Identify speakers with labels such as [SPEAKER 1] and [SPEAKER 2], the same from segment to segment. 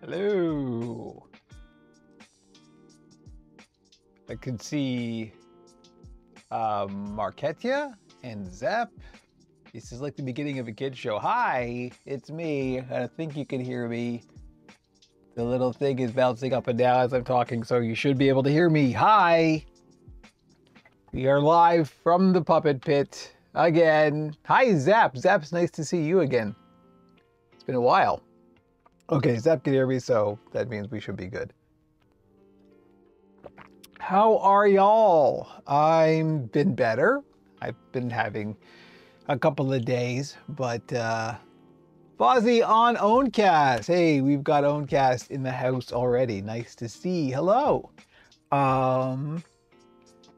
[SPEAKER 1] Hello. I can see Marketia and Zep. This is like the beginning of a kid show. Hi, it's me. I think you can hear me. The little thing is bouncing up and down as I'm talking, so you should be able to hear me. Hi. We are live from the puppet pit again. Hi, Zap. Zap's nice to see you again. It's been a while. Okay, Zap can hear me, so that means we should be good. How are y'all? I've been better. I've been having a couple of days, but Fozzie on Owncast. Hey, we've got Owncast in the house already. Nice to see. Hello.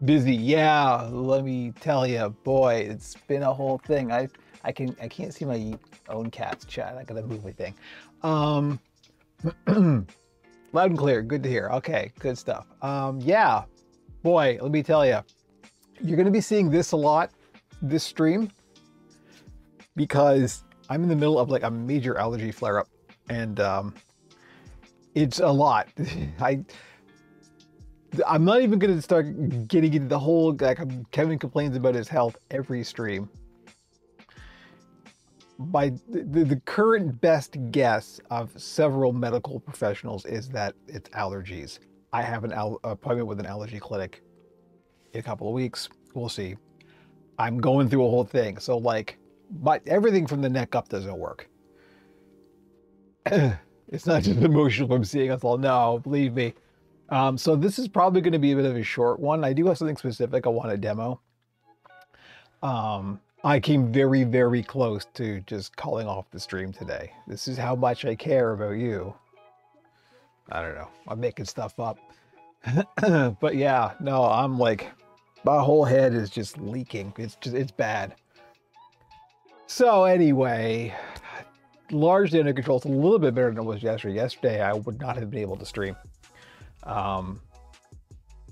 [SPEAKER 1] Busy. Yeah, let me tell you, boy, it's been a whole thing. I can't see my Owncast chat. I gotta move my thing. Loud and clear. Good to hear. Okay, good stuff. Yeah, boy, let me tell you, you're going to be seeing this a lot, this stream, because I'm in the middle of like a major allergy flare-up, and it's a lot. I'm not even going to start getting into the whole, like, Kevin complains about his health every stream. By the current best guess of several medical professionals is that it's allergies. I have an appointment with an allergy clinic in a couple of weeks. We'll see. I'm going through a whole thing. So like, but everything from the neck up doesn't work. It's not just emotional I'm seeing us all. No, believe me. So this is probably going to be a bit of a short one. I do have something specific I want to demo. I came very, very close to just calling off the stream today. This is how much I care about you. I don't know. I'm making stuff up. But yeah, no, I'm like, my whole head is just leaking. It's bad. So anyway, largely under control. It's a little bit better than it was yesterday. Yesterday, I would not have been able to stream.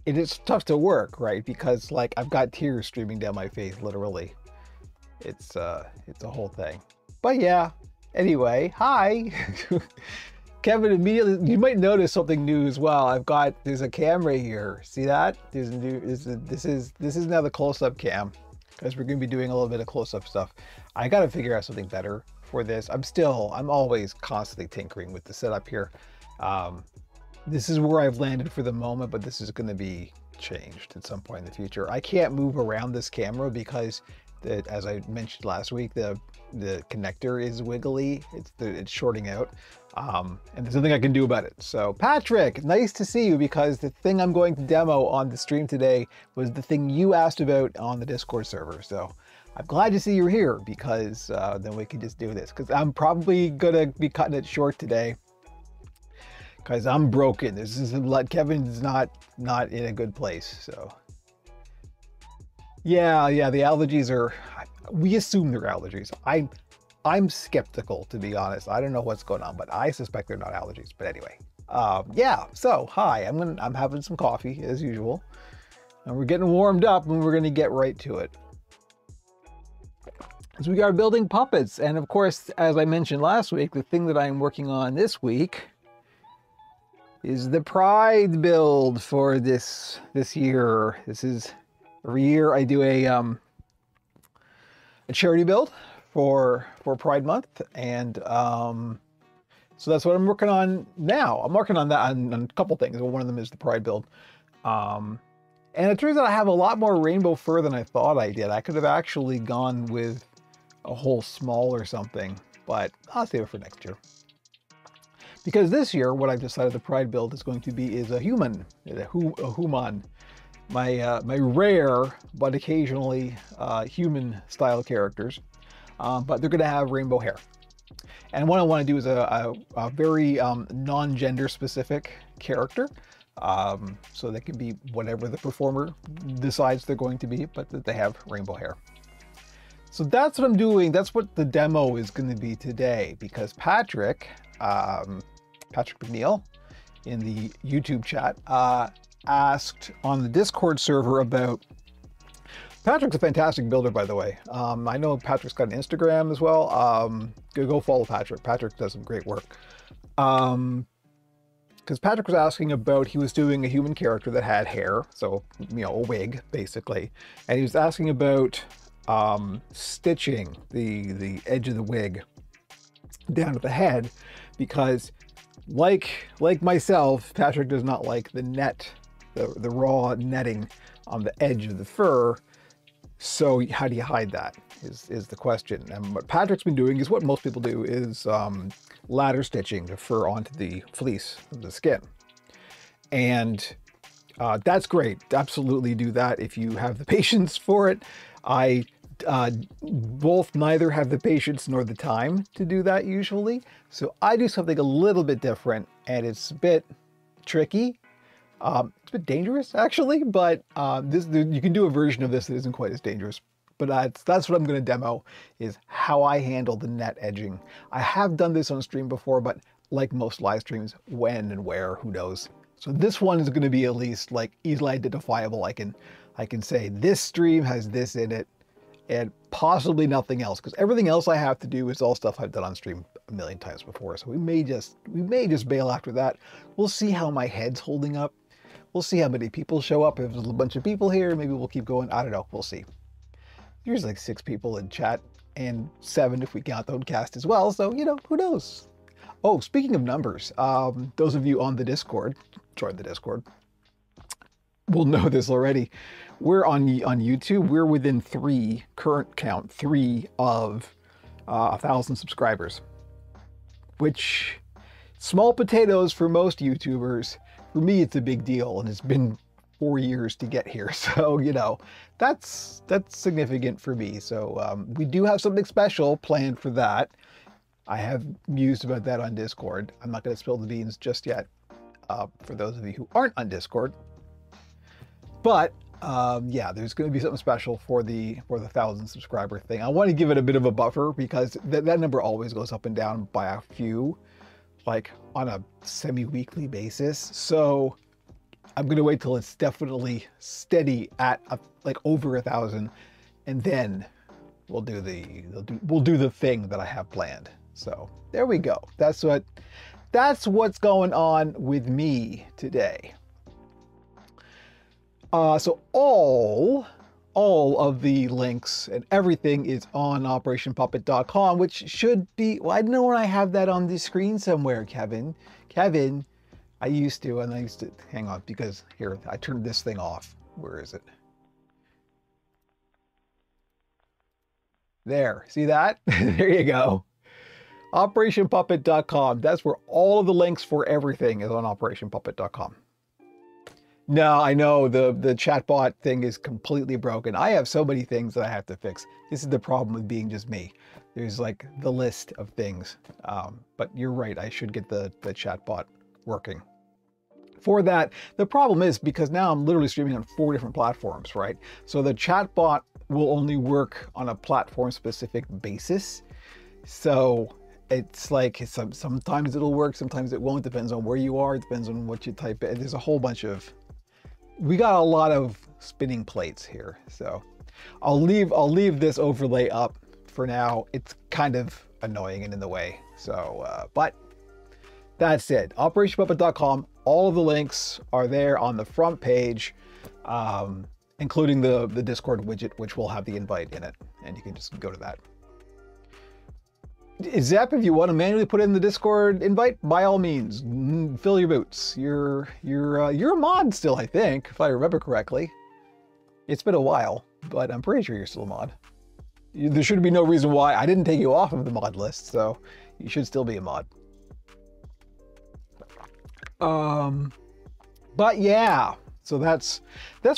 [SPEAKER 1] It is tough to work, right? Because like I've got tears streaming down my face, literally. It's a whole thing. But yeah, anyway, hi. Kevin immediately, you might notice something new as well. There's a camera here. See that? There's a new, this is now the close-up cam, because we're going to be doing a little bit of close-up stuff. I got to figure out something better for this. I'm always constantly tinkering with the setup here. This is where I've landed for the moment, but this is going to be changed at some point in the future. I can't move around this camera because as I mentioned last week, the connector is wiggly. It's shorting out, and there's nothing I can do about it. So Patrick, nice to see you, because the thing I'm going to demo on the stream today was the thing you asked about on the Discord server. So I'm glad to see you're here, because then we can just do this, because I'm probably gonna be cutting it short today, because I'm broken. Kevin's not in a good place. So yeah, the allergies are, we assume they're allergies. I'm skeptical, to be honest. I don't know what's going on, but I suspect they're not allergies. But anyway, yeah, so hi, I'm having some coffee as usual, and we're getting warmed up, and we're gonna get right to it. So we are building puppets, and of course, as I mentioned last week, the thing that I'm working on this week is the Pride build for this year. This is every year I do a charity build for Pride Month, and so that's what I'm working on now. I'm working on that on a couple things. One of them is the Pride build, and it turns out I have a lot more rainbow fur than I thought I did. I could have actually gone with a whole small or something, but I'll save it for next year. Because this year, what I've decided the Pride build is going to be is a human, a human. My rare but occasionally human style characters, but they're going to have rainbow hair. And what I want to do is a very non-gender specific character, so they can be whatever the performer decides they're going to be, but that they have rainbow hair. So that's what I'm doing. That's what the demo is going to be today, because Patrick McNeil in the YouTube chat asked on the Discord server about, Patrick's a fantastic builder, by the way. I know Patrick's got an Instagram as well. Go follow Patrick. Patrick does some great work. because Patrick was asking about, he was doing a human character that had hair, so, you know, a wig, basically. And he was asking about stitching the edge of the wig down to the head, because like myself, Patrick does not like the net, the raw netting on the edge of the fur. So how do you hide that is the question. And what Patrick's been doing is what most people do, is ladder stitching the fur onto the fleece of the skin. And that's great. Absolutely do that if you have the patience for it. I neither have the patience nor the time to do that usually. So I do something a little bit different, and it's a bit tricky. It's a bit dangerous actually, but you can do a version of this that isn't quite as dangerous. But that's what I'm going to demo, is how I handle the net edging. I have done this on stream before, but like most live streams, when and where, who knows. So this one is going to be at least like easily identifiable. I can say this stream has this in it, and possibly nothing else, because everything else I have to do is all stuff I've done on stream a million times before. So we may just bail after that. We'll see how my head's holding up. We'll see how many people show up. If there's a bunch of people here, maybe we'll keep going. I don't know. We'll see. There's like 6 people in chat, and 7 if we count the cast as well. So, you know, who knows? Oh, speaking of numbers, those of you on the Discord, join the Discord, will know this already. We're on YouTube. We're within 3, current count, 3 of 1,000 subscribers, which small potatoes for most YouTubers. For me, it's a big deal, and it's been 4 years to get here. So, you know, that's significant for me. So we do have something special planned for that. I have mused about that on Discord. I'm not going to spill the beans just yet for those of you who aren't on Discord. But yeah, there's going to be something special for the 1,000 subscriber thing. I want to give it a bit of a buffer, because that number always goes up and down by a few, like on a semi-weekly basis. So I'm going to wait till it's definitely steady at like over 1,000, and then we'll do the thing that I have planned. So there we go. That's what's going on with me today. So all of the links and everything is on operationpuppet.com, which should be, well, I know when I have that on the screen somewhere, Kevin, I used to, hang on, because here, I turned this thing off. Where is it? There, see that? There you go. operationpuppet.com. That's where all of the links for everything is, on operationpuppet.com. No, I know the chatbot thing is completely broken. I have so many things that I have to fix. This is the problem with being just me. There's like the list of things. But you're right, I should get the chatbot working. For that, the problem is, because now I'm literally streaming on 4 different platforms, right? So the chatbot will only work on a platform-specific basis. So it's like sometimes it'll work, sometimes it won't. Depends on where you are. It depends on what you type in. There's a whole bunch of, we got a lot of spinning plates here. So I'll leave this overlay up for now. It's kind of annoying and in the way. So, but that's it. operationpuppet.com. All of the links are there on the front page, including the Discord widget, which will have the invite in it, and you can just go to that. Zep, if you want to manually put in the Discord invite, by all means, fill your boots. You're a mod still, I think, if I remember correctly. It's been a while, but I'm pretty sure you're still a mod. There should be no reason why I didn't take you off of the mod list, so you should still be a mod. But yeah, so that's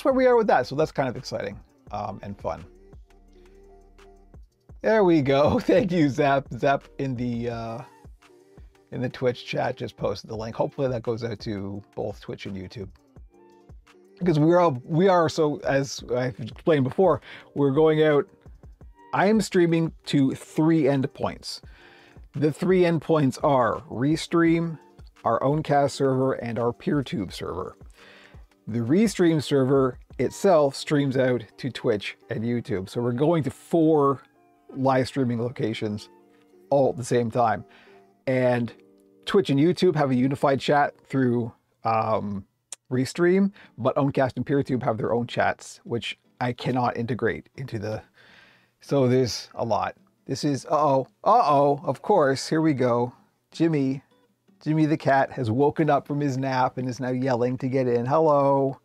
[SPEAKER 1] where we are with that. So that's kind of exciting and fun. There we go. Thank you, Zap. Zap in the Twitch chat just posted the link. Hopefully that goes out to both Twitch and YouTube. Because we are, so as I've explained before, we're going out. I am streaming to 3 endpoints. The 3 endpoints are Restream, our own cast server, and our PeerTube server. The Restream server itself streams out to Twitch and YouTube. So we're going to 4 live streaming locations all at the same time. And Twitch and YouTube have a unified chat through Restream, but Owncast and PeerTube have their own chats, which I cannot integrate into the... So there's a lot. This is, of course, here we go. Jimmy the cat has woken up from his nap and is now yelling to get in. Hello.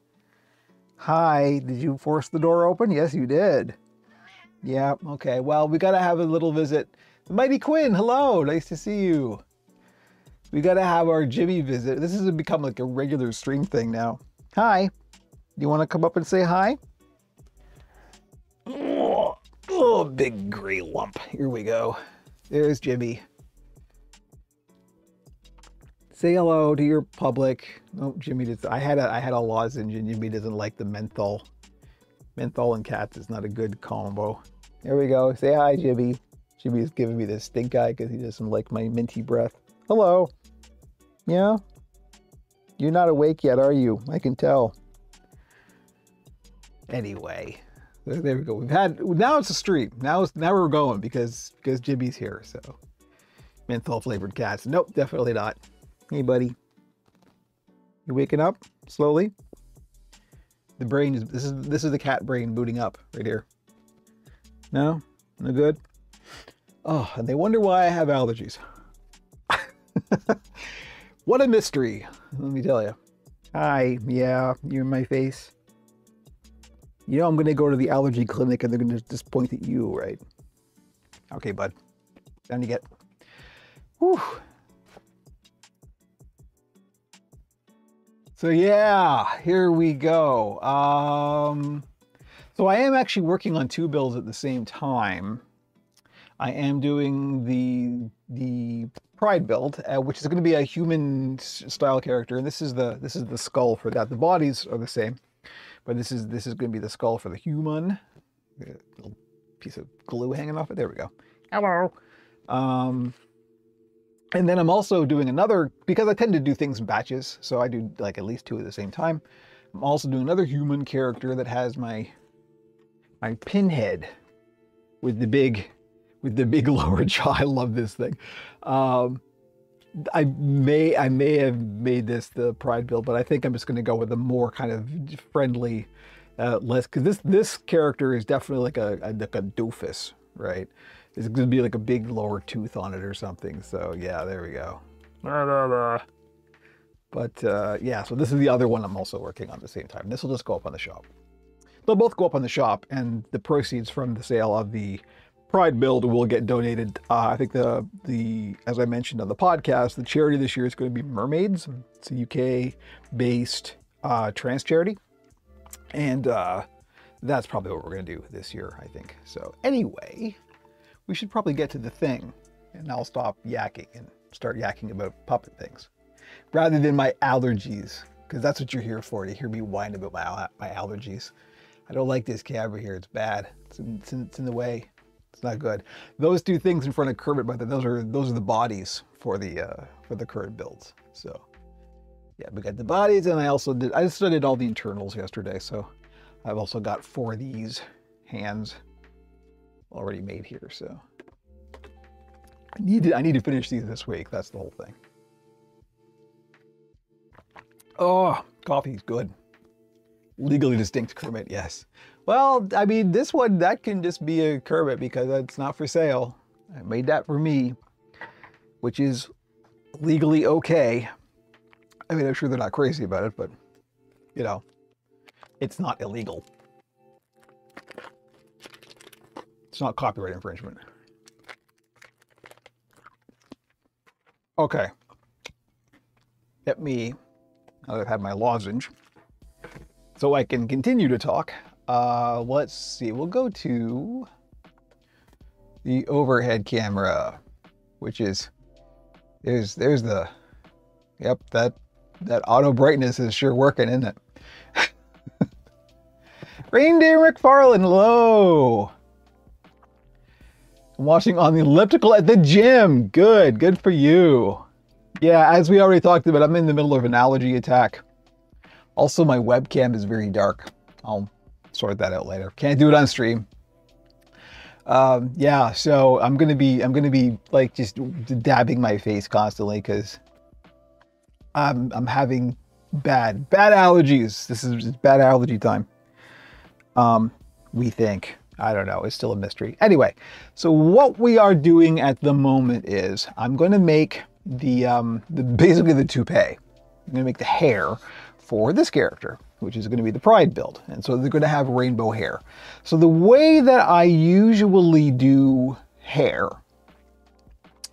[SPEAKER 1] Hi, did you force the door open? Yes, you did. Yeah, okay. Well, we gotta have a little visit. The Mighty Quinn, hello, nice to see you. We gotta have our Jimmy visit. This has become like a regular stream thing now. Hi, you wanna come up and say hi? Oh, big gray lump. Here we go. There's Jimmy. Say hello to your public. Oh, Jimmy does. I had a lozenge and Jimmy doesn't like the menthol. Menthol and cats is not a good combo. There we go. Say hi, Jimmy. Jimmy's giving me this stink eye because he doesn't like my minty breath. Hello. Yeah? You're not awake yet, are you? I can tell. Anyway, there we go. Now it's a stream. Now we're going because Jimmy's here. So menthol flavored cats. Nope, definitely not. Hey, buddy. You waking up slowly? The brain is, this is the cat brain booting up right here. No? No good? Oh, and they wonder why I have allergies. What a mystery, let me tell you. Hi, yeah, you're in my face. You know I'm gonna go to the allergy clinic and they're gonna just point at you, right? Okay, bud. Down you get. Whew. So yeah, here we go. So I am actually working on two builds at the same time. I am doing the Pride build, which is going to be a human style character, and this is the skull for that. The bodies are the same, but this is going to be the skull for the human. A little piece of glue hanging off it. There we go. Hello. And then I'm also doing another, because I tend to do things in batches, so I do like at least two at the same time. I'm also doing another human character that has my pinhead with the big lower jaw. I love this thing. I may have made this the Pride build, but I think I'm just going to go with a more kind of friendly, less, because this character is definitely like a doofus, right? It's going to be like a big lower tooth on it or something. So yeah, there we go. But yeah, so this is the other one I'm also working on at the same time. This will just go up on the shop. They'll both go up on the shop, and the proceeds from the sale of the Pride build will get donated. I think as I mentioned on the podcast, the charity this year is going to be Mermaids. It's a UK-based trans charity, and that's probably what we're going to do this year, I think. So anyway, we should probably get to the thing, and I'll stop yakking and start yakking about puppet things, rather than my allergies, because that's what you're here for, to hear me whine about my allergies. I don't like this camera here. It's bad. It's in the way. It's not good. Those two things in front of Kermit, but those are the bodies for the current builds. So yeah, we got the bodies, and I studied all the internals yesterday, so I've also got 4 of these hands already made here. So I need to finish these this week. That's the whole thing. Oh, coffee's good. Legally distinct Kermit, yes. Well, I mean, this one, that can just be a Kermit because it's not for sale. I made that for me, which is legally okay. I mean, I'm sure they're not crazy about it, but, you know, it's not illegal. It's not copyright infringement. Okay. Let me, now that I've had my lozenge, so I can continue to talk. Let's see, we'll go to the overhead camera, which is, there's the, yep, that auto brightness is sure working, isn't it? Reindeer McFarlane, hello. I'm watching on the elliptical at the gym. Good for you. Yeah, as we already talked about, I'm in the middle of an allergy attack. Also, my webcam is very dark. I'll sort that out later. Can't do it on stream. Yeah, so I'm gonna be like just dabbing my face constantly because I'm having bad allergies. This is bad allergy time. Um, we think. I don't know. It's still a mystery. Anyway, so what we are doing at the moment is I'm going to make the basically the toupee. I'm going to make the hair for this character, which is going to be the Pride build. And so they're going to have rainbow hair. So the way that I usually do hair,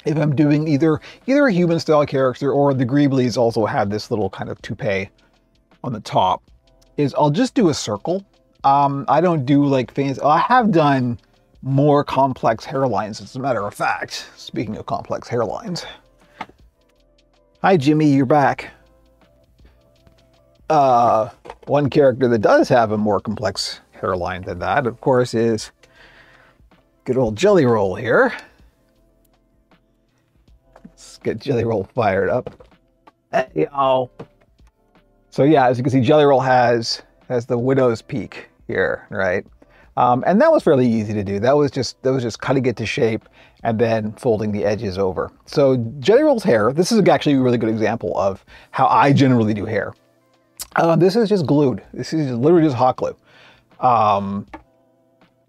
[SPEAKER 1] if I'm doing either a human style character or the Greeblies also have this little kind of toupee on the top, is I'll just do a circle. I don't do like fancy. I have done more complex hairlines, as a matter of fact. Speaking of complex hairlines. Hi, Jimmy, you're back. One character that does have a more complex hairline than that, of course, is good old Jelly Roll here. Let's get Jelly Roll fired up. Hey, y'all. So yeah, as you can see, Jelly Roll has the widow's peak here, right? And that was fairly easy to do. That was just cutting it to shape and then folding the edges over. So Jelly Roll's hair, this is actually a really good example of how I generally do hair. This is just glued. This is literally just hot glue,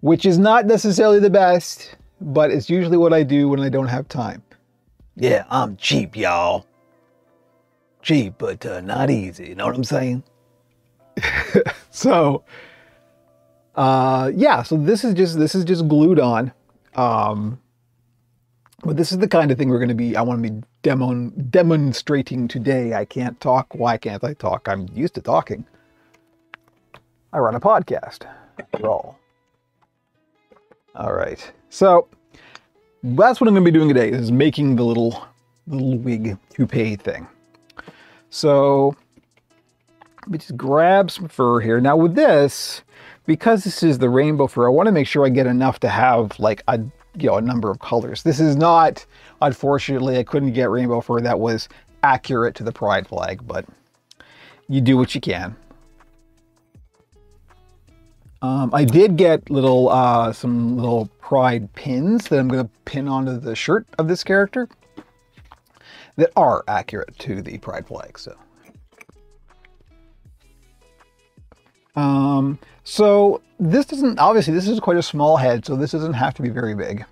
[SPEAKER 1] which is not necessarily the best, but it's usually what I do when I don't have time. Yeah, I'm cheap, y'all. Cheap, but not easy. You know what I'm saying? So, yeah. So this is just glued on. But this is the kind of thing I want to be demonstrating today. I can't talk. Why can't I talk? I'm used to talking. I run a podcast. After all. All right. So that's what I'm going to be doing today, is making the little wig toupee thing. So let me just grab some fur here. Now with this, because this is the rainbow fur, I want to make sure I get enough to have like a number of colors. This is not, unfortunately, I couldn't get rainbow fur that was accurate to the Pride flag, but you do what you can. I did get some little Pride pins that I'm going to pin onto the shirt of this character that are accurate to the Pride flag. So this doesn't, obviously this is quite a small head, so this doesn't have to be very big.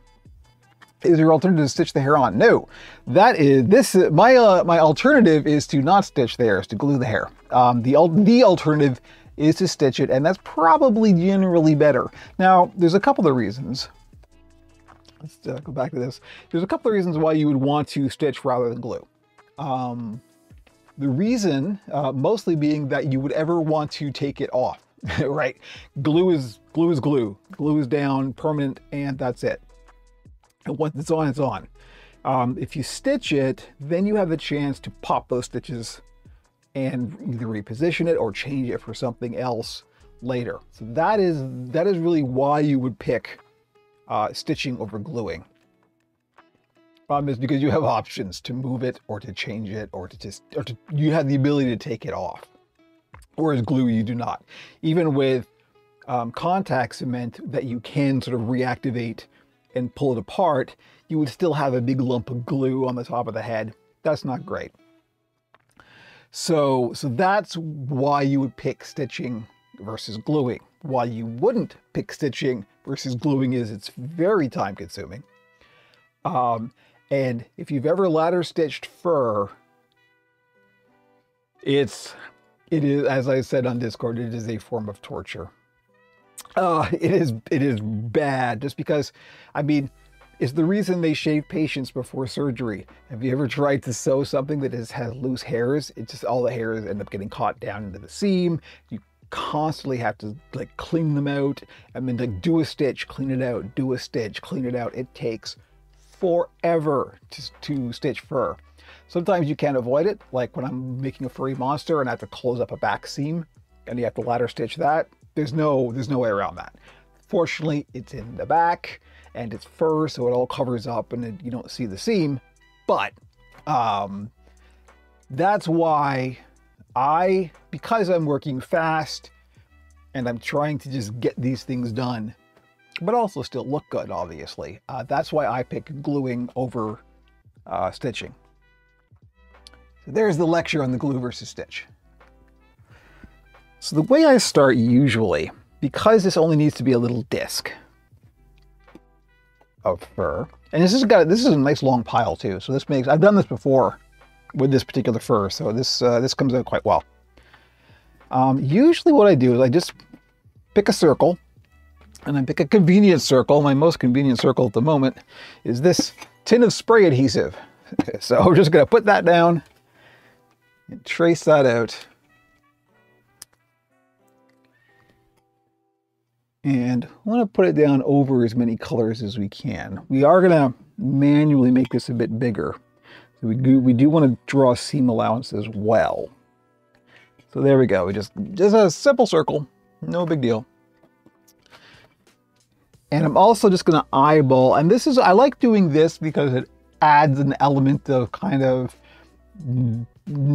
[SPEAKER 1] Is your alternative to stitch the hair on? No, my alternative is to not stitch the hair, is to glue the hair. The alternative is to stitch it, and that's probably generally better. Now, there's a couple of reasons. Let's go back to this. There's a couple of reasons why you would want to stitch rather than glue. The reason mostly being that you would ever want to take it off, right? Glue is glue. Glue is down, permanent, and that's it. And once it's on, it's on. If you stitch it, then you have the chance to pop those stitches and either reposition it or change it for something else later. So that is really why you would pick stitching over gluing. Is because you have options to move it or to change it or you have the ability to take it off. Whereas glue, you do not. Even with contact cement that you can sort of reactivate and pull it apart, you would still have a big lump of glue on the top of the head. That's not great. So that's why you would pick stitching versus gluing. Why you wouldn't pick stitching versus gluing is it's very time consuming. And if you've ever ladder stitched fur, it is, as I said on Discord, it is a form of torture. It is bad, just because, I mean, it's the reason they shave patients before surgery. Have you ever tried to sew something that has loose hairs? It just, all the hairs end up getting caught down into the seam. You constantly have to like clean them out and then like do a stitch, clean it out, do a stitch, clean it out. It takes forever to stitch fur. Sometimes you can't avoid it, like when I'm making a furry monster and I have to close up a back seam and you have to ladder stitch that. There's no way around that. Fortunately, it's in the back and it's fur, so it all covers up and you don't see the seam. But that's why because I'm working fast and I'm trying to just get these things done but also still look good, obviously. That's why I pick gluing over stitching. So there's the lecture on the glue versus stitch. So the way I start usually, because this only needs to be a little disc of fur, and this is a nice long pile too. So this makes, I've done this before with this particular fur, so this comes out quite well. Usually what I do is I just pick a circle, and I pick a convenient circle. My most convenient circle at the moment is this tin of spray adhesive. So we're just gonna put that down and trace that out. And I want to put it down over as many colors as we can. We are going to manually make this a bit bigger. So we do want to draw a seam allowance as well. So there we go. We just a simple circle, no big deal. And I'm also just going to eyeball, and this is, I like doing this because it adds an element of kind of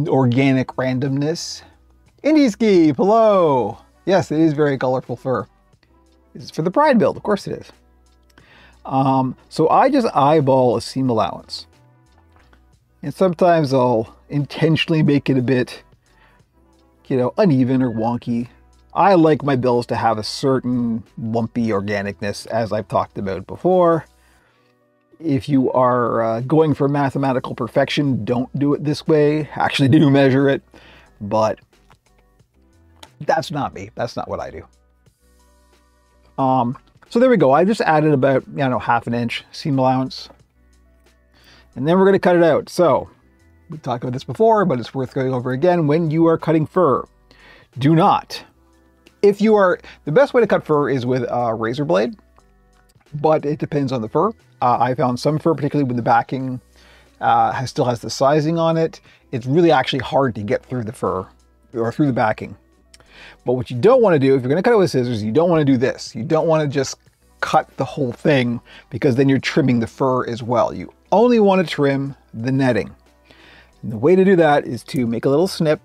[SPEAKER 1] organic randomness. Indie hello. Yes, it is very colorful fur. It's for the Pride build, of course it is. So I just eyeball a seam allowance. And sometimes I'll intentionally make it a bit, uneven or wonky. I like my bills to have a certain lumpy organicness, as I've talked about before. If you are going for mathematical perfection, don't do it this way. Actually do measure it, but that's not me. That's not what I do. So there we go. I just added about, ½ inch seam allowance. And then we're going to cut it out. So we've talked about this before, but it's worth going over again. When you are cutting fur, do not. The best way to cut fur is with a razor blade, but it depends on the fur. I found some fur, particularly when the backing still has the sizing on it, it's really actually hard to get through the fur or through the backing. But what you don't want to do, if you're going to cut it with scissors, you don't want to do this. You don't want to just cut the whole thing, because then you're trimming the fur as well. You only want to trim the netting. And the way to do that is to make a little snip.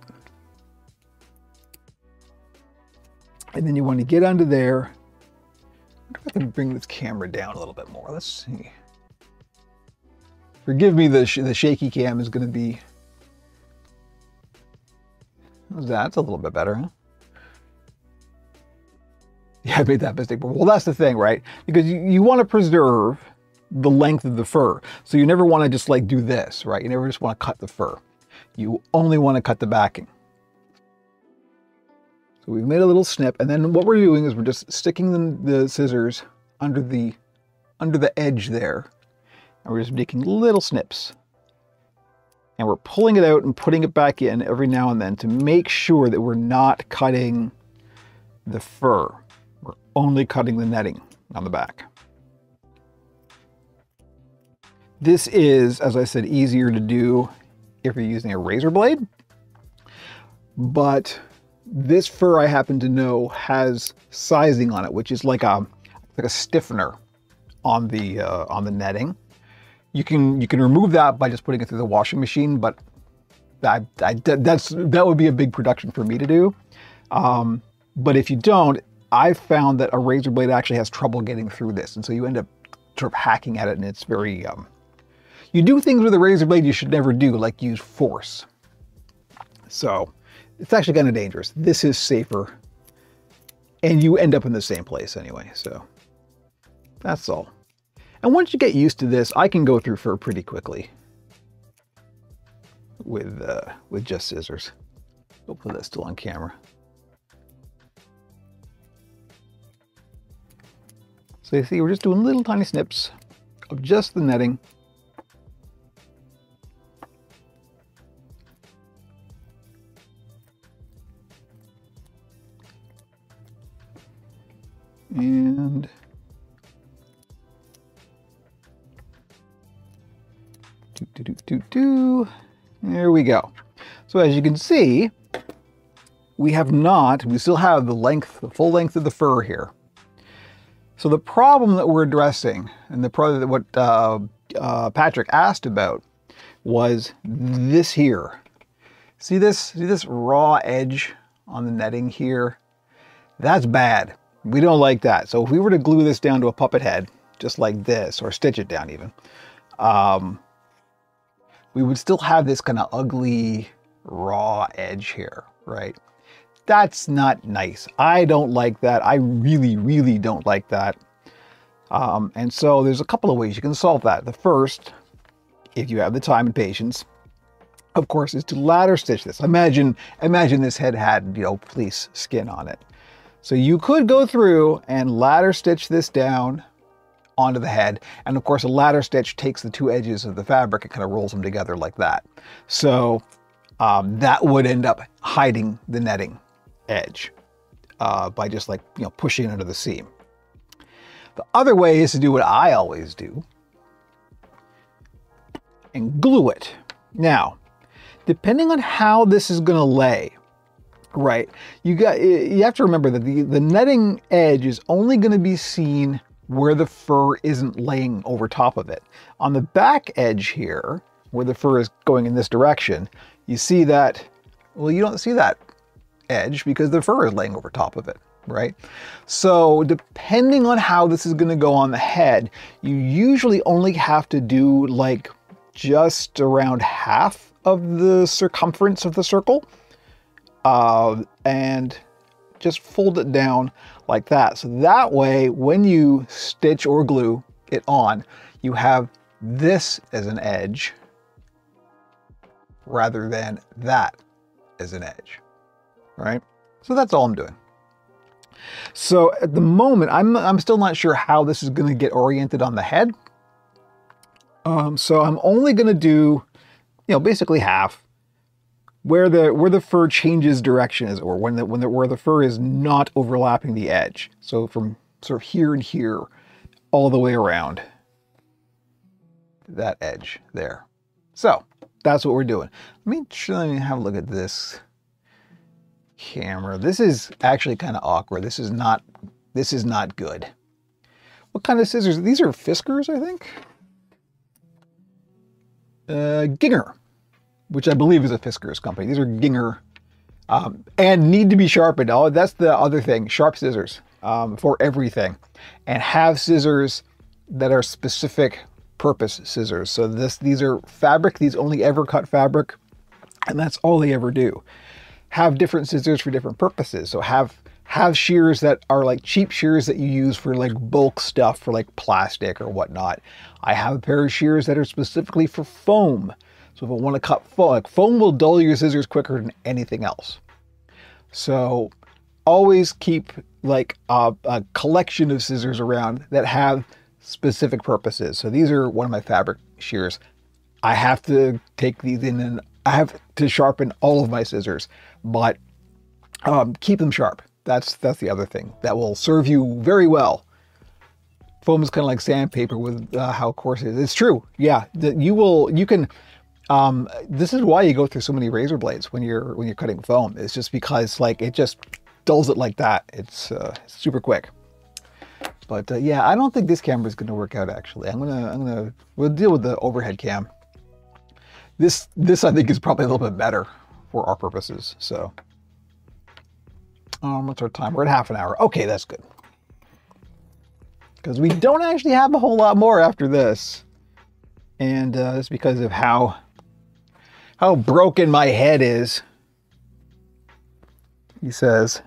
[SPEAKER 1] And then you want to get under there. I wonder if I can bring this camera down a little bit more. Let's see. Forgive me, the shaky cam is going to be... How's that? That's a little bit better, huh? Yeah, I made that mistake before. Well, that's the thing, right? Because you want to preserve the length of the fur. So you never want to just do this, right? You never just want to cut the fur. You only want to cut the backing. So we've made a little snip, and then what we're doing is we're just sticking the scissors under the edge there. And we're just making little snips. And we're pulling it out and putting it back in every now and then to make sure that we're not cutting the fur. We're only cutting the netting on the back. This is, as I said, easier to do if you're using a razor blade. But this fur, I happen to know, has sizing on it, which is like a stiffener on the netting. You can remove that by just putting it through the washing machine, but that would be a big production for me to do. But if you don't, I've found that a razor blade actually has trouble getting through this, and so you end up sort of hacking at it, and it's very... you do things with a razor blade you should never do, like use force. So it's actually kind of dangerous. This is safer, and you end up in the same place anyway, so that's all. And once you get used to this, I can go through fur pretty quickly with just scissors. Hopefully that's still on camera. So you see, we're just doing little tiny snips of just the netting. And there we go. So as you can see, we still have the full length of the fur here. So the problem that we're addressing, and the problem that what Patrick asked about, was this here. See this raw edge on the netting here? That's bad. We don't like that. So if we were to glue this down to a puppet head, just like this, or stitch it down even, we would still have this kind of ugly, raw edge here, right? That's not nice. I don't like that. I really, really don't like that. And so there's a couple of ways you can solve that. The first, if you have the time and patience, of course, is to ladder stitch this. Imagine this head had, police skin on it. So you could go through and ladder stitch this down onto the head. And of course, a ladder stitch takes the two edges of the fabric and kind of rolls them together like that. So that would end up hiding the netting edge by just like, pushing it under the seam. The other way is to do what I always do and glue it. Now, depending on how this is going to lay, right, you have to remember that the netting edge is only going to be seen where the fur isn't laying over top of it. On the back edge here, where the fur is going in this direction, you see that, well, you don't see that edge because the fur is laying over top of it, right? So depending on how this is going to go on the head, you usually only have to do like just around half of the circumference of the circle, and just fold it down like that. So that way, when you stitch or glue it on, you have this as an edge rather than that as an edge, right? So that's all I'm doing. So at the moment, I'm still not sure how this is going to get oriented on the head. So I'm only going to do, basically half. Where the fur changes direction, is, or where the fur is not overlapping the edge. So from sort of here and here, all the way around that edge there. So that's what we're doing. Let me have a look at this camera. This is actually kind of awkward. This is not good. What kind of scissors? These are Fiskars, I think. Gingher, which I believe is a Fiskars company. These are Gingher, and need to be sharpened. Oh, that's the other thing. Sharp scissors for everything, and have scissors that are specific purpose scissors. So these are fabric. These only ever cut fabric, and that's all they ever do. Have different scissors for different purposes. So have shears that are like cheap shears that you use for like bulk stuff, for like plastic or whatnot. I have a pair of shears that are specifically for foam. So if I want to cut foam, like foam will dull your scissors quicker than anything else. So always keep like a collection of scissors around that have specific purposes. So these are one of my fabric shears. I have to take these in and I have to sharpen all of my scissors, but keep them sharp. That's the other thing that will serve you very well. Foam is kind of like sandpaper with how coarse it is. It's true. Yeah, you can. This is why you go through so many razor blades when you're cutting foam. It's just because like it just dulls it like that. It's super quick. But yeah, I don't think this camera is going to work out. Actually, we'll deal with the overhead cam. This I think is probably a little bit better for our purposes. So, what's our time? We're at half an hour. Okay, that's good. Because we don't actually have a whole lot more after this, and it's because of how broken my head is. He says,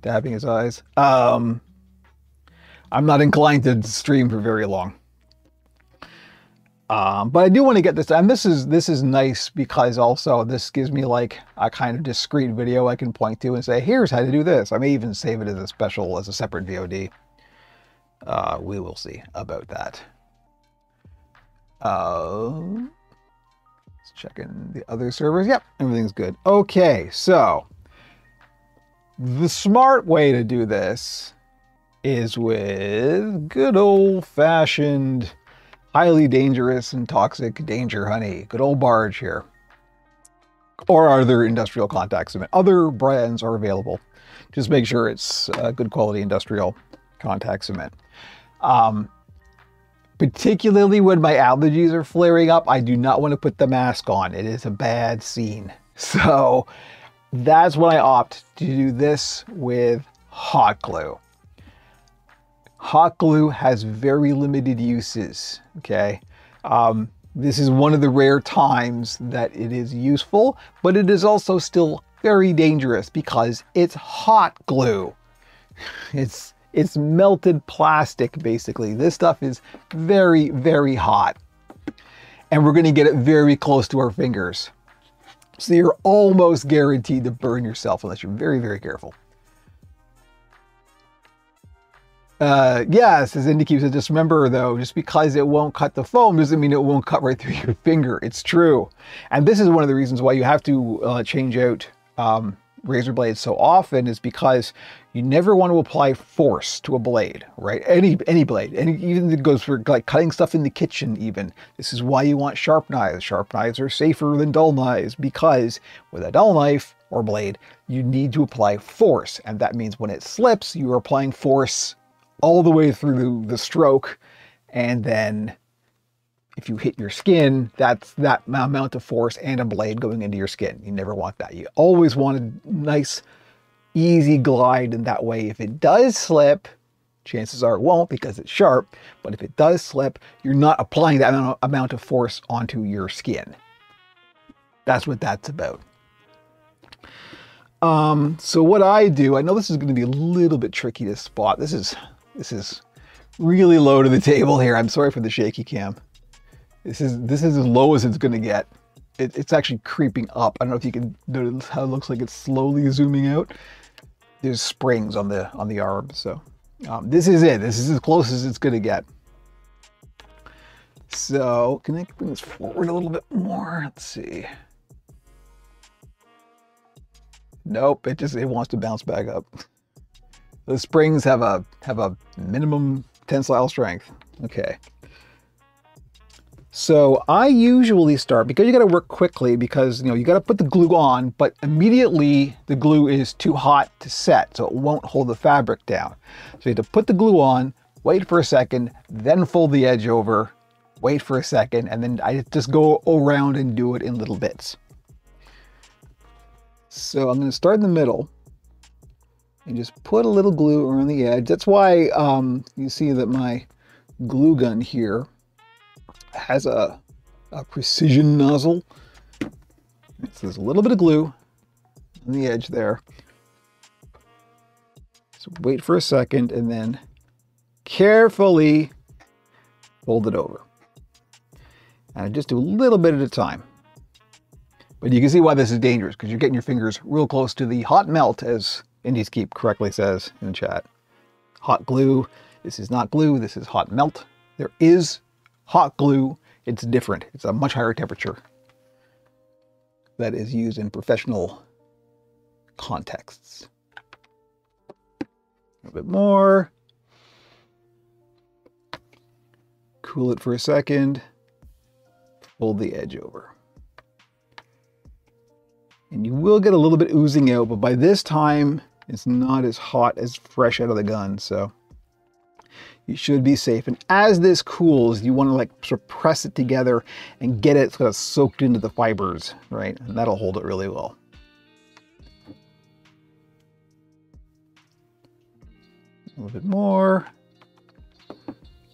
[SPEAKER 1] dabbing his eyes. I'm not inclined to stream for very long. But I do want to get this, and this is nice because also this gives me like a kind of discrete video I can point to and say, here's how to do this. I may even save it as a separate VOD. We will see about that. Let's check in the other servers. Yep, everything's good. Okay, so the smart way to do this is with good old-fashioned, highly dangerous and toxic danger honey. Good old Barge here. Or other industrial contact cement. Other brands are available. Just make sure it's good quality industrial contact cement. Particularly when my allergies are flaring up, I do not want to put the mask on. It is a bad scene. So that's when I opt to do this with hot glue. Hot glue has very limited uses, okay? This is one of the rare times that it is useful, but it is also still very dangerous because it's hot glue. It's melted plastic, basically. This stuff is very, very hot. And we're gonna get it very close to our fingers. So you're almost guaranteed to burn yourself unless you're very, very careful. Yeah, says Indikeep says, just remember though, just because it won't cut the foam doesn't mean it won't cut right through your finger. It's true. And this is one of the reasons why you have to change out razor blades so often, is because you never want to apply force to a blade, right? Any blade, even it goes for like cutting stuff in the kitchen even. This is why you want sharp knives. Sharp knives are safer than dull knives, because with a dull knife or blade, you need to apply force. And that means when it slips, you are applying force all the way through the stroke, and then if you hit your skin, that's that amount of force and a blade going into your skin. You never want that. You always want a nice, easy glide in that way. If it does slip, chances are it won't because it's sharp, but if it does slip, you're not applying that amount of force onto your skin. That's what that's about. So what I do, I know this is going to be a little bit tricky to spot. This is really low to the table here. I'm sorry for the shaky cam. This is as low as it's going to get. It's actually creeping up. I don't know if you can notice how it looks like it's slowly zooming out. There's springs on the arm, so this is it. This is as close as it's going to get. So can I bring this forward a little bit more? Let's see. Nope, it wants to bounce back up. The springs have a minimum tensile strength. Okay. So I usually start, because you got to work quickly, because you got to put the glue on, but immediately the glue is too hot to set, so it won't hold the fabric down. So you have to put the glue on, wait for a second, then fold the edge over, wait for a second, and then I just go around and do it in little bits. So I'm going to start in the middle and just put a little glue around the edge. That's why you see that my glue gun here has a precision nozzle. So there's a little bit of glue on the edge there. So wait for a second and then carefully fold it over. And just do a little bit at a time. But you can see why this is dangerous, because you're getting your fingers real close to the hot melt, as Indikeep correctly says in the chat. Hot glue. This is not glue, this is hot melt. There is hot glue. It's different. It's a much higher temperature that is used in professional contexts. A little bit more. Cool it for a second. Fold the edge over. And you will get a little bit oozing out, but by this time, it's not as hot as fresh out of the gun, so you should be safe. And as this cools, you want to like sort of press it together and get it sort of soaked into the fibers, right? And that'll hold it really well. A little bit more.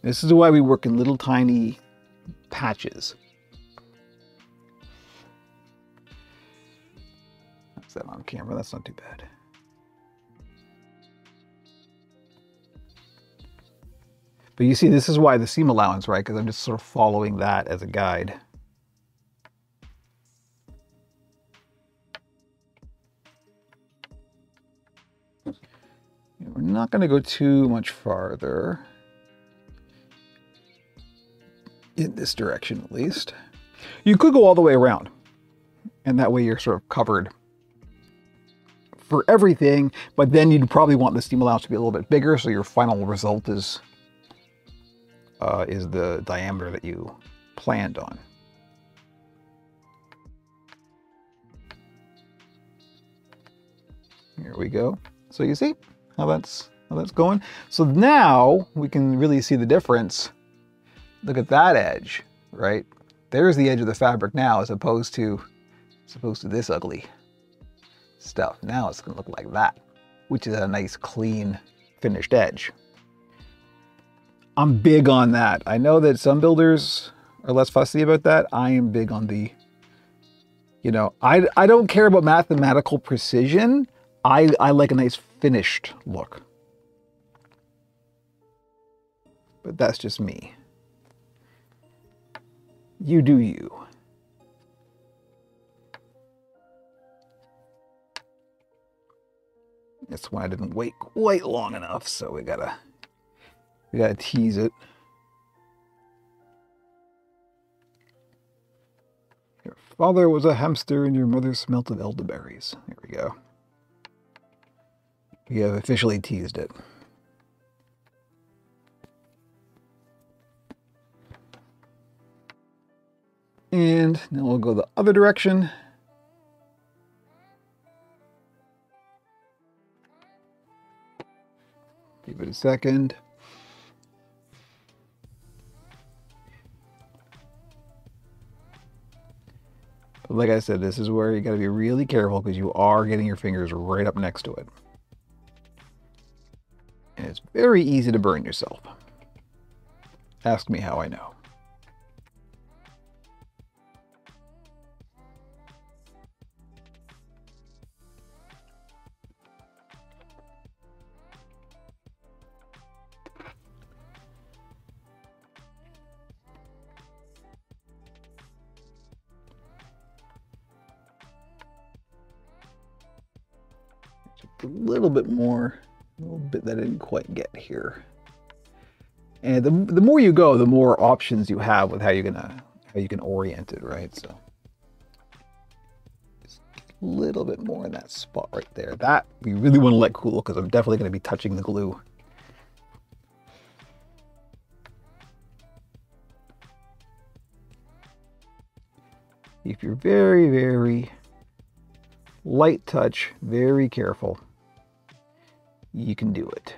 [SPEAKER 1] This is why we work in little tiny patches. That's that on camera, that's not too bad. But you see, this is why the seam allowance, right? Because I'm just sort of following that as a guide. We're not going to go too much farther. In this direction, at least. You could go all the way around. And that way you're sort of covered for everything. But then you'd probably want the seam allowance to be a little bit bigger, so your final result is the diameter that you planned on. Here we go. So you see how that's going? So now we can really see the difference. Look at that edge, right? There's the edge of the fabric now, as opposed to this ugly stuff. Now it's gonna look like that. which is a nice, clean, finished edge. I'm big on that. I know that some builders are less fussy about that. I am big on the, you know, I don't care about mathematical precision. I like a nice finished look. But that's just me. You do you. That's why I didn't wait quite long enough, so we gotta tease it. Your father was a hamster and your mother smelt of elderberries. There we go. We have officially teased it. And now we'll go the other direction. Give it a second. But like I said, this is where you got to be really careful because you are getting your fingers right up next to it. And it's very easy to burn yourself. Ask me how I know. A little bit more, a little bit that I didn't quite get here. And the more you go, the more options you have with how you can orient it, right? So just a little bit more in that spot right there. That we really want to let cool because I'm definitely going to be touching the glue. If you're very, very light touch, very careful, you can do it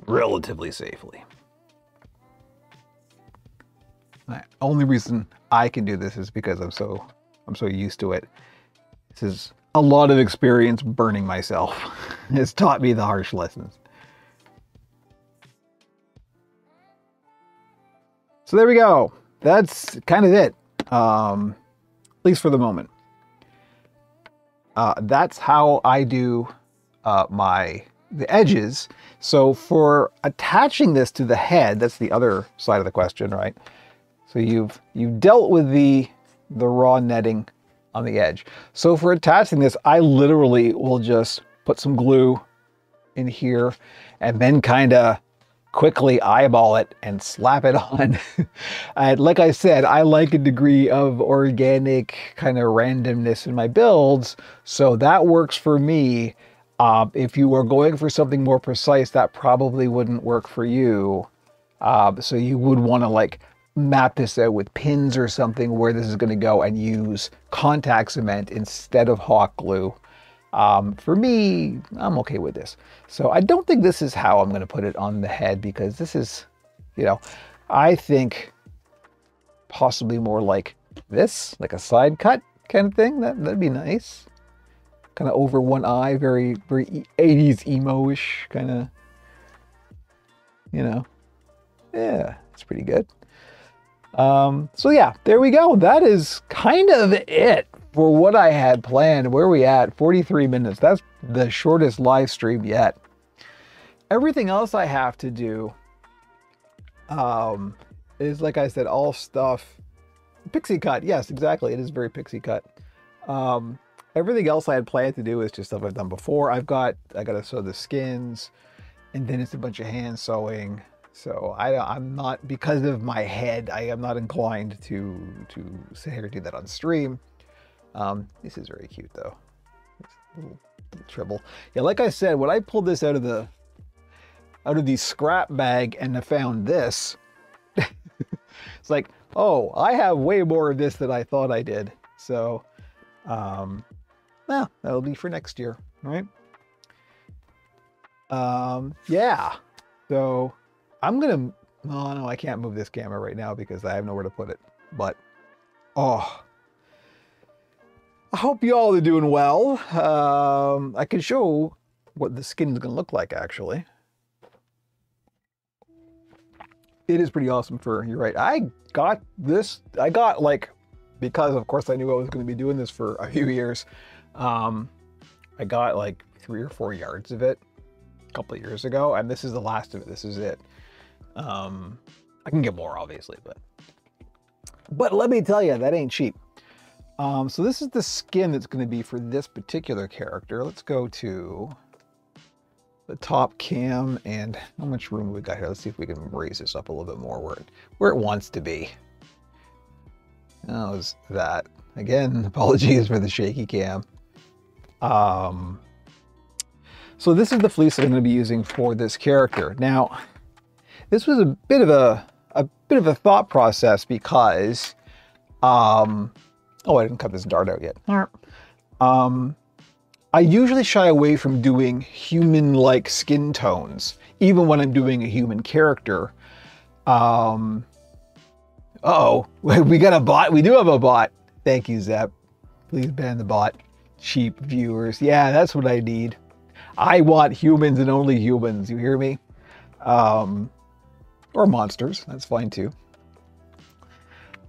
[SPEAKER 1] relatively safely. The only reason I can do this is because I'm so used to it. This is a lot of experience burning myself. It's taught me the harsh lessons. So there we go. That's kind of it, at least for the moment. That's how I do the edges. So for attaching this to the head, that's the other side of the question, right? So you've dealt with the raw netting on the edge. So for attaching this, I literally will just put some glue in here and then kind of quickly eyeball it and slap it on. And like I said, I like a degree of organic kind of randomness in my builds, so that works for me. If you are going for something more precise, that probably wouldn't work for you. So you would want to like map this out with pins or something where this is going to go and use contact cement instead of hot glue. For me, I'm okay with this. So I don't think this is how I'm going to put it on the head because this is, you know, I think possibly more like this, like a side cut kind of thing. That'd be nice. Kind of over one eye, very, very 80s emo-ish kind of, you know. Yeah, it's pretty good. So yeah, there we go. That is kind of it for what I had planned. Where are we at? 43 minutes. That's the shortest live stream yet. Everything else I have to do is, like I said, all stuff. Pixie cut. Yes, exactly. It is very pixie cut. Everything else I had planned to do is just stuff I've done before. I got to sew the skins, and then it's a bunch of hand sewing. So I'm not, because of my head, I am not inclined to sit here and do that on stream. This is very cute though. Little tribble. Yeah, like I said, when I pulled this out of the scrap bag and I found this, it's like, oh, I have way more of this than I thought I did. So, well, that'll be for next year, right? Yeah. So I'm gonna, oh no, I can't move this camera right now because I have nowhere to put it. But, oh, I hope you all are doing well. I can show what the skin is going to look like, actually. It is pretty awesome fur. You're right. I got this. I got like, because of course I knew I was going to be doing this for a few years. I got like 3 or 4 yards of it a couple of years ago, and this is the last of it. This is it. I can get more, obviously, but let me tell you, that ain't cheap. So this is the skin that's going to be for this particular character. Let's go to the top cam, and how much room we got here? Let's see if we can raise this up a little bit more where it wants to be. How's that? Again, apologies for the shaky cam. So this is the fleece that I'm going to be using for this character. Now, this was a bit of a thought process because, oh, I didn't cut this dart out yet. I usually shy away from doing human-like skin tones, even when I'm doing a human character. Uh-oh, we got a bot. We do have a bot. Thank you, Zep. Please ban the bot. Cheap viewers. Yeah, that's what I need. I want humans and only humans. You hear me? Or monsters. That's fine too.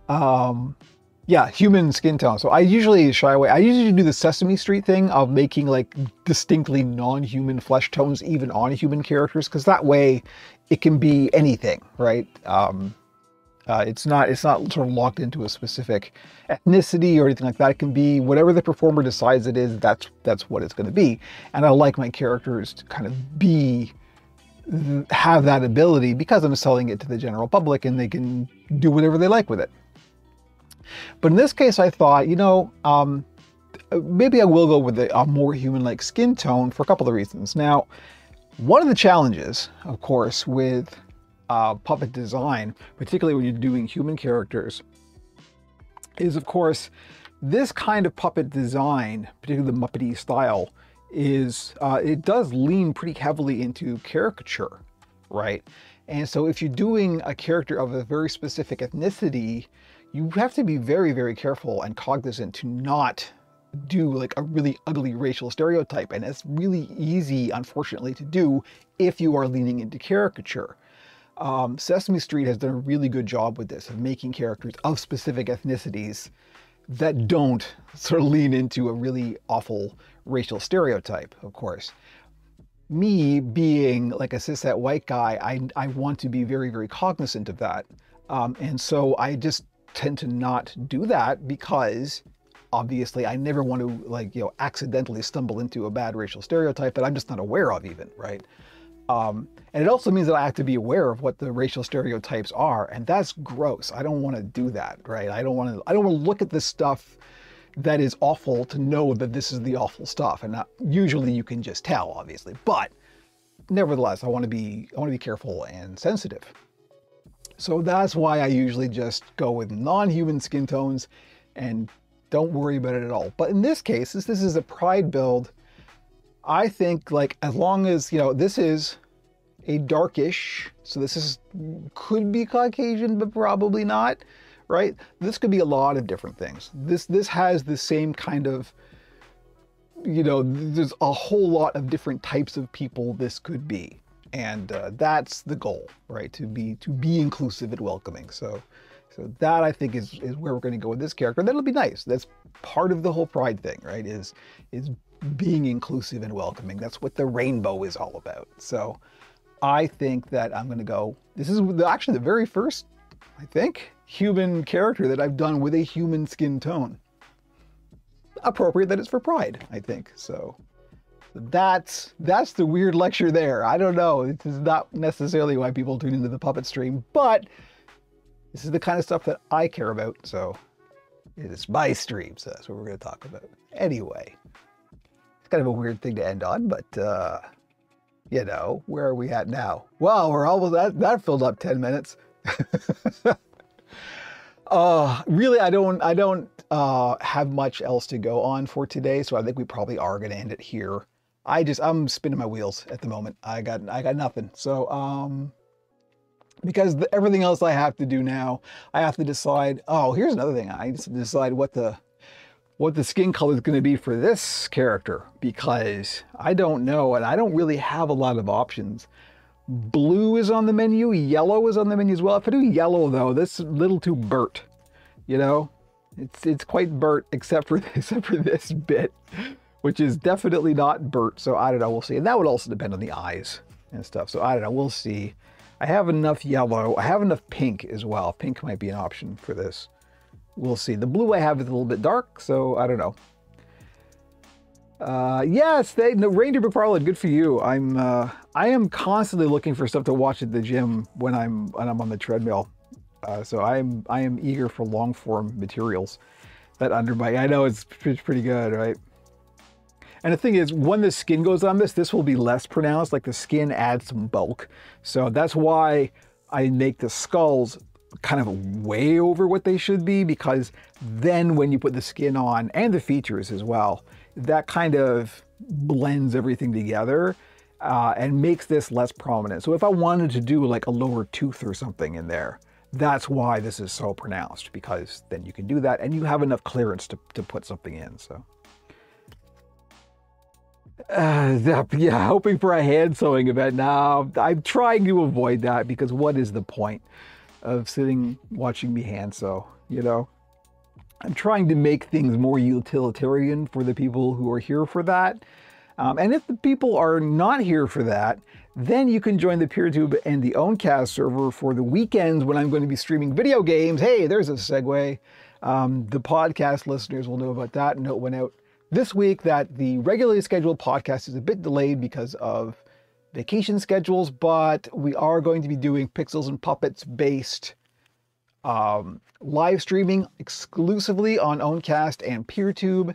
[SPEAKER 1] Yeah, human skin tone. So I usually shy away. I usually do the Sesame Street thing of making like distinctly non-human flesh tones even on human characters, because that way it can be anything, right? It's not sort of locked into a specific ethnicity or anything like that. It can be whatever the performer decides it is. That's what it's going to be. And I like my characters to kind of have that ability because I'm selling it to the general public, and they can do whatever they like with it. But in this case, I thought, you know, maybe I will go with a more human-like skin tone for a couple of reasons. Now, one of the challenges, of course, with puppet design, particularly when you're doing human characters, is, of course, this kind of puppet design, particularly the Muppety style, is it does lean pretty heavily into caricature, right? And so if you're doing a character of a very specific ethnicity, you have to be very, very careful and cognizant to not do like a really ugly racial stereotype. And it's really easy, unfortunately, to do if you are leaning into caricature. Sesame Street has done a really good job with this, of making characters of specific ethnicities that don't sort of lean into a really awful racial stereotype, of course. Me being like a cishet white guy, I want to be very, very cognizant of that. And so I just tend to not do that because obviously I never want to, like, you know, accidentally stumble into a bad racial stereotype that I'm just not aware of even, right? And it also means that I have to be aware of what the racial stereotypes are, and that's gross. I don't want to do that, right? I don't want to look at this stuff that is awful to know that this is the awful stuff. And usually you can just tell, obviously, but nevertheless, I want to be careful and sensitive. So that's why I usually just go with non-human skin tones and don't worry about it at all. But in this case, since this is a Pride build, I think, like, as long as, you know, this is a darkish, so could be Caucasian, but probably not, right? This could be a lot of different things. This has the same kind of, you know, there's a whole lot of different types of people this could be. And that's the goal, right? To be inclusive and welcoming. So that, I think, is where we're going to go with this character. That'll be nice. That's part of the whole Pride thing, right? Is being inclusive and welcoming. That's what the rainbow is all about. So I think that I'm going to go. This is actually the very first, I think, human character that I've done with a human skin tone. Appropriate that it's for Pride, I think. So that's the weird lecture there. I don't know. This is not necessarily why people tune into the puppet stream, but this is the kind of stuff that I care about. So it is my stream, so that's what we're going to talk about. Anyway, it's kind of a weird thing to end on, but you know, where are we at now? Well, we're almost that filled up 10 minutes. Really, I don't have much else to go on for today, so I think we probably are going to end it here. I'm spinning my wheels at the moment. I got nothing. So, because everything else I have to do now, I have to decide. Oh, here's another thing. I need to decide what the what the skin color is going to be for this character, because I don't know, and I don't really have a lot of options. Blue is on the menu, yellow is on the menu as well. If I do yellow though, that's a little too burnt, you know? It's quite burnt except for this bit, which is definitely not burnt. So I don't know, we'll see. And that would also depend on the eyes and stuff. So I don't know, we'll see. I have enough yellow. I have enough pink as well. Pink might be an option for this. We'll see. The blue I have is a little bit dark, so I don't know. Yes, Reindeer McFarlane, good for you. I am constantly looking for stuff to watch at the gym when I'm on the treadmill. So I am eager for long form materials. That underbite, I know it's pretty good, right? And the thing is, when the skin goes on this will be less pronounced. Like the skin adds some bulk. So that's why I make the skulls kind of way over what they should be, because then when you put the skin on and the features as well, that kind of blends everything together and makes this less prominent. So if I wanted to do like a lower tooth or something in there, that's why this is so pronounced, because then you can do that and you have enough clearance to put something in. So yeah, hoping for a hand sewing event. Now I'm trying to avoid that, because what is the point of sitting watching me hand sew, you know? I'm trying to make things more utilitarian for the people who are here for that. And if the people are not here for that, then you can join the PeerTube and the Owncast server for the weekends when I'm going to be streaming video games. Hey, there's a segue. The podcast listeners will know about that. Note went out this week that the regularly scheduled podcast is a bit delayed because of vacation schedules, but we are going to be doing Pixels and Puppets based live streaming exclusively on Owncast and PeerTube,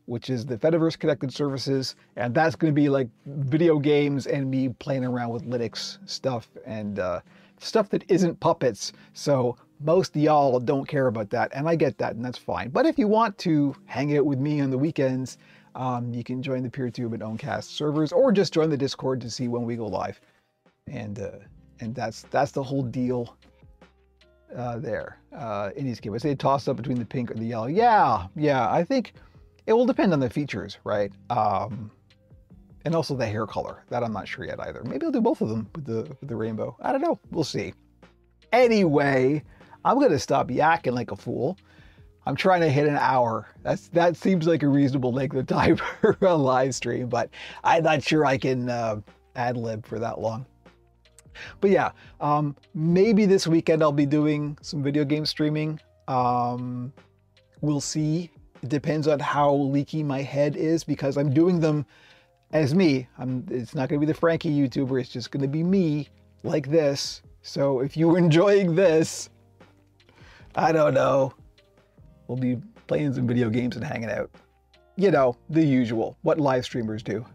[SPEAKER 1] which is the Fediverse connected services. And that's going to be like video games and me playing around with Linux stuff and stuff that isn't puppets. So most of y'all don't care about that, and I get that, and that's fine. But if you want to hang out with me on the weekends, you can join the PeerTube and Owncast servers, or just join the Discord to see when we go live. And that's the whole deal there. In these games, I say toss up between the pink or the yellow. Yeah, I think it will depend on the features, right? And also the hair color. That I'm not sure yet either. Maybe I'll do both of them with the rainbow. I don't know. We'll see. Anyway, I'm gonna stop yakking like a fool. I'm trying to hit an hour. That seems like a reasonable length of time for a live stream, but I'm not sure I can ad-lib for that long. But yeah, maybe this weekend I'll be doing some video game streaming. We'll see. It depends on how leaky my head is, because I'm doing them as me. It's not going to be the Frankie YouTuber. It's just going to be me like this. So if you're enjoying this, I don't know. We'll be playing some video games and hanging out. You know, the usual, what live streamers do.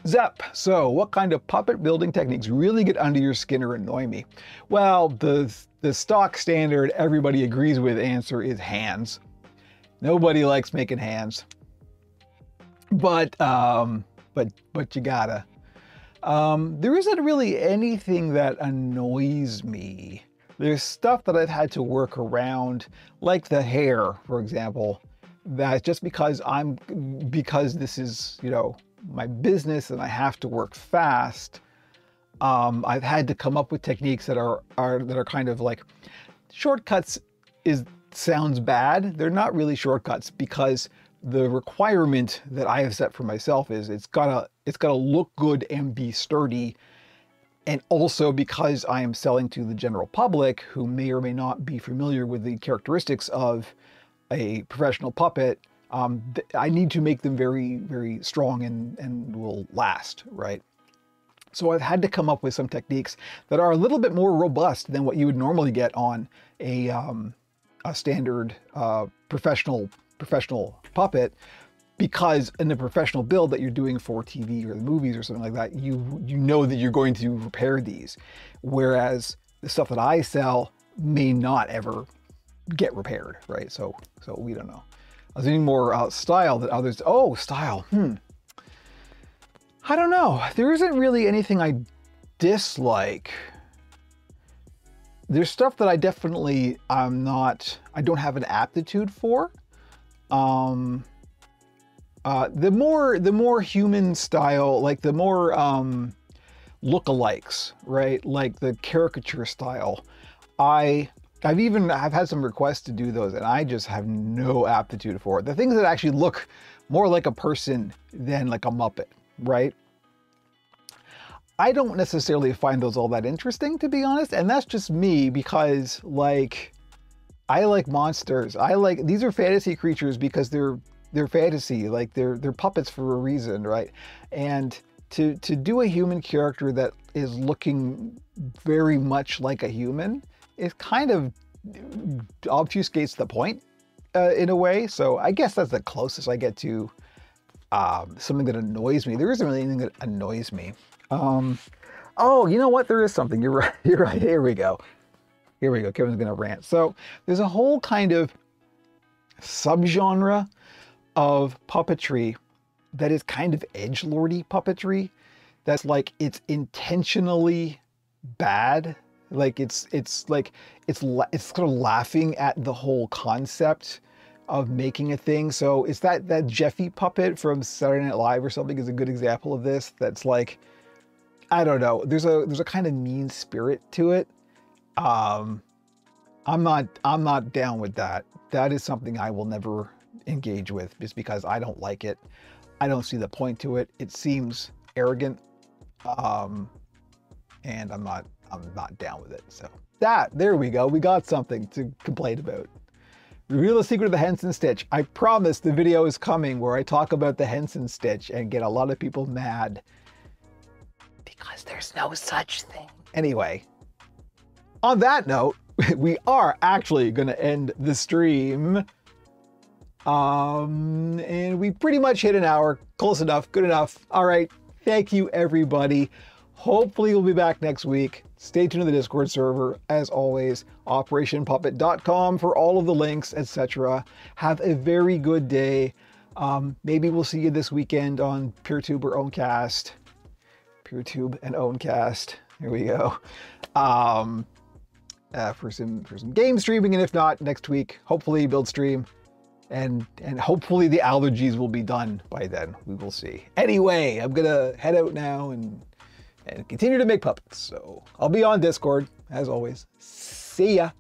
[SPEAKER 1] Zep, so what kind of puppet building techniques really get under your skin or annoy me? Well, the stock standard everybody agrees with answer is hands. Nobody likes making hands. But you gotta. There isn't really anything that annoys me. There's stuff that I've had to work around, like the hair, for example, that just because this is, you know, my business and I have to work fast, I've had to come up with techniques that are kind of like shortcuts. Sounds bad. They're not really shortcuts, because the requirement that I have set for myself is it's gotta look good and be sturdy. And also because I am selling to the general public who may or may not be familiar with the characteristics of a professional puppet, I need to make them very, very strong and will last, right? So I've had to come up with some techniques that are a little bit more robust than what you would normally get on a standard professional puppet, because in the professional build that you're doing for TV or the movies or something like that, you know that you're going to repair these, whereas the stuff that I sell may not ever get repaired, right? So we don't know. I was thinking more style that others. Oh, style. I don't know. There isn't really anything I dislike. there's stuff that I definitely I don't have an aptitude for. The more human style, like the more lookalikes, right? Like the caricature style. I've had some requests to do those, and I just have no aptitude for it. The things that actually look more like a person than like a Muppet, right? I don't necessarily find those all that interesting, to be honest, and that's just me because, like, I like monsters. These are fantasy creatures because they're fantasy, like they're puppets for a reason, right? And to do a human character that is looking very much like a human, it kind of obfuscates the point in a way. So I guess that's the closest I get to something that annoys me. There isn't really anything that annoys me. Oh, you know what? There is something. You're right. You're right. Here we go. Here we go. Kevin's gonna rant. So there's a whole kind of subgenre of puppetry that is kind of edgelordy puppetry. That's like it's intentionally bad. Like it's sort of laughing at the whole concept of making a thing. So it's that Jeffy puppet from Saturday Night Live or something is a good example of this. That's like, I don't know. There's a kind of mean spirit to it. I'm not down with that. That is something I will never engage with just because I don't like it. I don't see the point to it. It seems arrogant. And I'm not down with it. So there we go. We got something to complain about. Reveal the secret of the Henson Stitch. I promise the video is coming where I talk about the Henson Stitch and get a lot of people mad because there's no such thing. Anyway, on that note, we are actually going to end the stream. And we pretty much hit an hour. Close enough. Good enough. All right. Thank you, everybody. Hopefully we'll be back next week. Stay tuned to the Discord server. As always, operationpuppet.com for all of the links, etc. Have a very good day. Maybe we'll see you this weekend on PeerTube or Owncast. PeerTube and Owncast. Here we go. For some game streaming, and if not, next week, hopefully build stream. And hopefully the allergies will be done by then. We will see. Anyway, I'm gonna head out now and continue to make puppets. So I'll be on Discord, as always. See ya.